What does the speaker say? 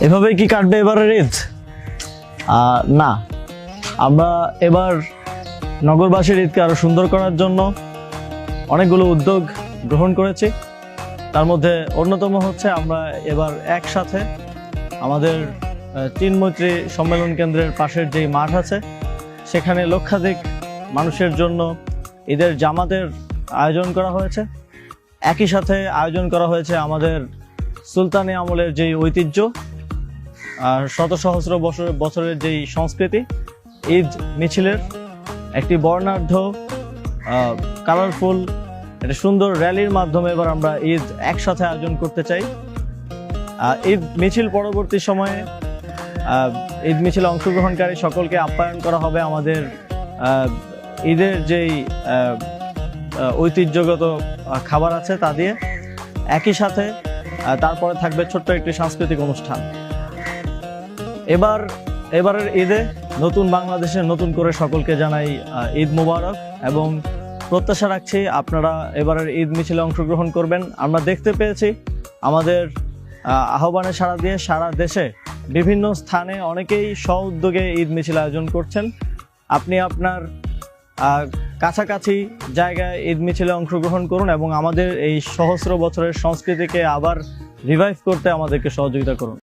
এভাবেই কি কাটবে এবারের ঈদ? না, আমরা এবার নগরবাসীর ঈদকে আরো সুন্দর করার জন্য অনেকগুলো উদ্যোগ গ্রহণ করেছি। তার মধ্যে অন্যতম হচ্ছে আমরা এবার একসাথে আমাদের তিন মৈত্রী সম্মেলন কেন্দ্রের পাশের যেই মাঠ আছে সেখানে লক্ষাধিক মানুষের জন্য ঈদের জামাতের আয়োজন করা হয়েছে। একই সাথে আয়োজন করা হয়েছে আমাদের সুলতানি আমলের যেই ঐতিহ্য আর শত সহস্র বছরের যেই সংস্কৃতি, ঈদ মিছিলের একটি বর্ণাঢ্য কালারফুল একটা সুন্দর র্যালির মাধ্যমে এবার আমরা ঈদ একসাথে আয়োজন করতে চাই। ঈদ মিছিল পরবর্তী সময়ে ঈদ মিছিলে অংশগ্রহণকারী সকলকে আপ্যায়ন করা হবে আমাদের ঈদের যেই ঐতিহ্যগত খাবার আছে তা দিয়ে। একই সাথে তারপরে থাকবে ছোট্ট একটি সাংস্কৃতিক অনুষ্ঠান। এবারের ঈদে নতুন বাংলাদেশে নতুন করে সকলকে জানাই ঈদ মুবারক এবং প্রত্যাশা রাখছি আপনারা এবারের ঈদ মিছিলে অংশগ্রহণ করবেন। আমরা দেখতে পেয়েছি আমাদের আহ্বানে সাড়া দিয়ে সারা দেশে বিভিন্ন স্থানে অনেকেই স্ব-উদ্যোগে ঈদ মিছিল আয়োজন করছেন। আপনি আপনার কাছাকাছি জায়গায় ঈদ মিছিলে অংশগ্রহণ করুন এবং আমাদের এই সহস্র বছরের সংস্কৃতিকে আবার রিভাইভ করতে আমাদেরকে সহযোগিতা করুন।